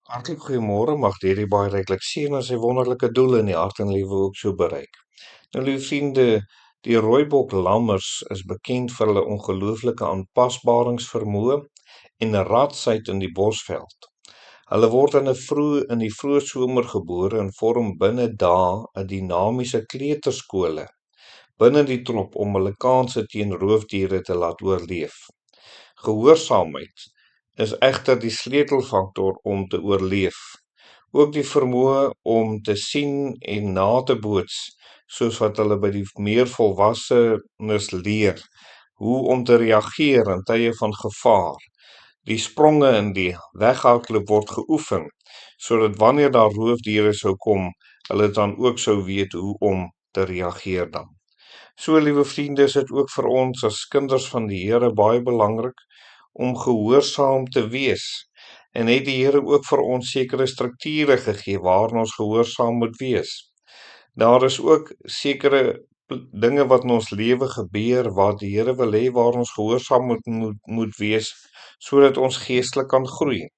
Hartlik goeiemôre, mag hierdie baie ryklik seën en sy wonderlike doele in die hart en lewe ook so bereik. Nou lieve vriende, die rooibok lammers is bekend vir hulle ongelooflike aanpasbaringsvermoë en radsheid in die bosveld. Hulle word in die vroeë somer gebore en vorm binne dae 'n dinamiese kleuterskole binne die trop om hulle kanse teen roofdiere te laat oorleef. Gehoorsaamheid is egter die sleutelfaktor om te oorleef. Ook die vermoë om te sien en na te boots, soos wat hulle by die meer volwassenes leer, hoe om te reageer in tye van gevaar. Die spronge in die weghardloop word geoefen, sodat wanneer daar roofdiere sou kom, hulle dan ook sou weet hoe om te reageer dan. So, liewe vriende, is dit ook vir ons as kinders van die Here baie belangrik om gehoorsaam te wees. En het die Here ook vir ons sekere strukture gegee waarin ons gehoorsaam moet wees. Daar is ook sekere dinge wat in ons lewe gebeur waar die Here wil hê waar ons gehoorsaam moet wees, sodat ons geestelik kan groei.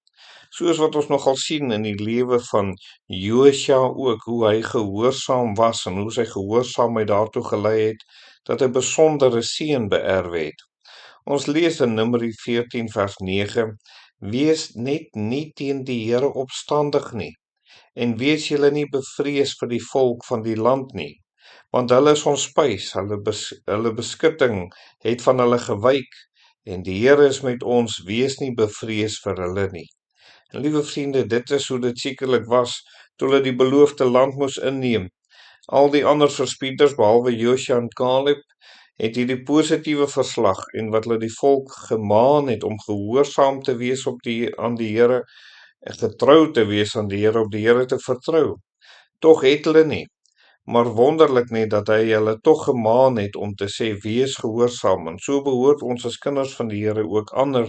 Soos wat ons nogal sien in die lewe van Josua ook, hoe hy gehoorsaam was en hoe sy gehoorsaamheid daartoe gelei het, dat hy besondere seën beerf het. Ons lees in Numeri 14 vers 9, wees net nie teen die Here opstandig nie, en wees julle nie bevrees vir die volk van die land nie, want hulle is ons spys, hulle beskutting het van hulle gewyk, en die Here is met ons, wees nie bevrees vir hulle nie. En liewe vriende, dit is hoe dit sekerlik was, toe hulle die beloofde land moes inneem. Al die ander verspieders, behalwe Josua en Caleb, het hierdie positiewe verslag en wat hulle die volk gemaan het om gehoorsaam te wees aan die Here, en getrou te wees aan die Here, op die Here te vertrou. Tog het hulle nie, maar wonderlik net dat hy hulle tog gemaan het om te sê, wees gehoorsaam, en so behoort ons as kinders van die Here ook ander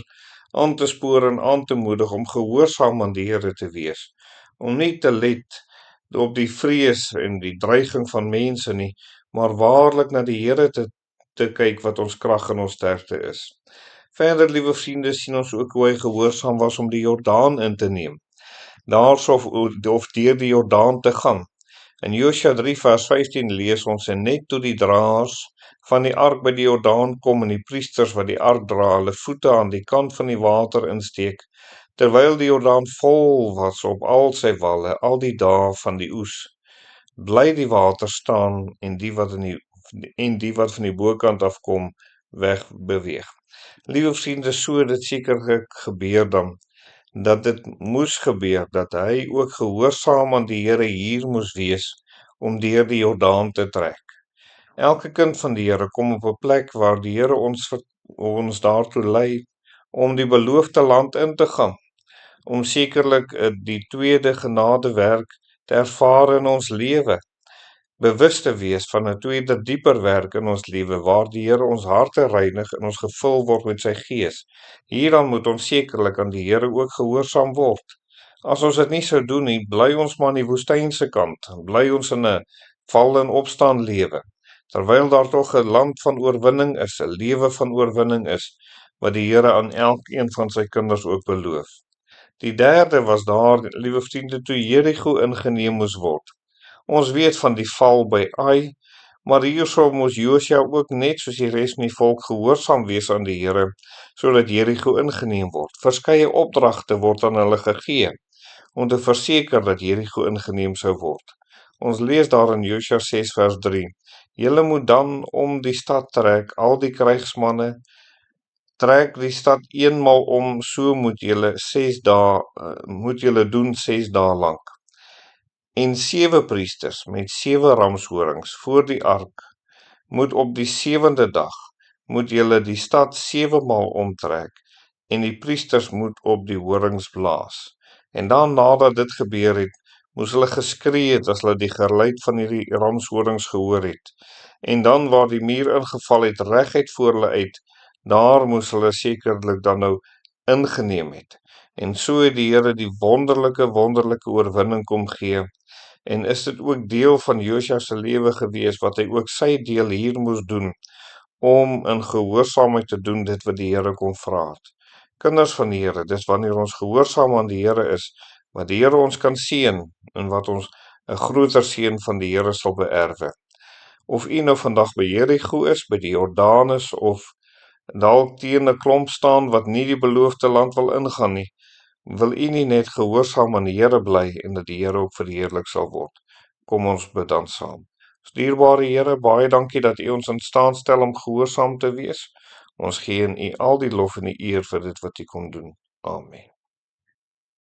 aan te spoor en aan te moedig om gehoorsaam aan die Here te wees, om nie te let op die vrees en die dreiging van mense nie, maar waarlik na die Here te kyk wat ons krag en ons sterkte is. Verder, liewe vriende, sien ons ook hoe hy gehoorsaam was om die Jordaan in te neem, of deur die Jordaan te gaan. In Josua 3 vers 15 lees ons, en net toe die draers van die ark by die Jordaan kom en die priesters wat die ark dra, hulle voete aan die kant van die water insteek, terwyl die Jordaan vol was op al sy walle, al die dae van die oes, bly die water staan en die wat van die bokant afkom, wegbeweeg. Liewe vriende, so dit sekerlik gebeur dan, dat dit moes gebeur, dat hy ook gehoorsaam aan die Here hier moes wees, om deur die Jordaan te trek. Elke kind van die Here kom op 'n plek waar die Here ons daartoe lei, om die beloofde land in te gaan, om sekerlik die tweede genadewerk te ervaar in ons lewe, bewus te wees van 'n tweede dieper werk in ons lewe, waar die Here ons harte reinig en ons gevul word met sy gees. Hierdan moet ons sekerlik aan die Here ook gehoorsaam word. As ons dit nie sou doen nie, bly ons maar aan die woestynse kant, bly ons in 'n val en opstaan lewe, terwyl daar tog 'n land van oorwinning is, 'n lewe van oorwinning is, wat die Here aan elkeen van sy kinders ook beloof. Die derde was daar, liewe vriende, toe Jerigo ingeneem moes word. Ons weet van die val by Ai, maar hierso moes Josua ook net soos die res van die volk gehoorsaam wees aan die Here, sodat Jerigo ingeneem word. Verskeie opdragte word aan hulle gegee, om te verseker dat Jerigo ingeneem sou word. Ons lees daar in Josua 6 vers 3, julle moet dan om die stad trek, al die krygsmanne, trek die stad eenmaal om, so moet julle doen 6 dae lank. En 7 priesters met 7 ramshorings voor die ark moet op die 7de dag moet julle die stad 7 maal omtrek en die priesters moet op die horings blaas. En dan nadat dit gebeur het, moes hulle geskree het as hulle die geluid van hierdie ramshorings gehoor het. En dan waar die muur ingeval het reguit voor hulle uit, daar moes hulle sekerlik dan nou ingeneem het. En so het die Here die wonderlike oorwinning kom gee. En is dit ook deel van Josua se lewe gewees, wat hy ook sy deel hier moes doen, om in gehoorsaamheid te doen dit wat die Here kom vra het. Kinders van die Here, dis wanneer ons gehoorsaam aan die Here is, wat die Here ons kan seën en wat ons 'n groter seën van die Here sal beerwe. Of u nou vandag by Jerigo is, by die Jordanus, of dalk teen 'n klomp staan wat nie die beloofde land wil ingaan nie, wil u nie net gehoorsaam aan die Here bly en dat die Here ook verheerlik sal word. Kom ons bid dan saam. Dierbare Here, baie dankie dat u ons in staat stel om gehoorsaam te wees. Ons gee in u al die lof en die eer vir dit wat u kon doen. Amen.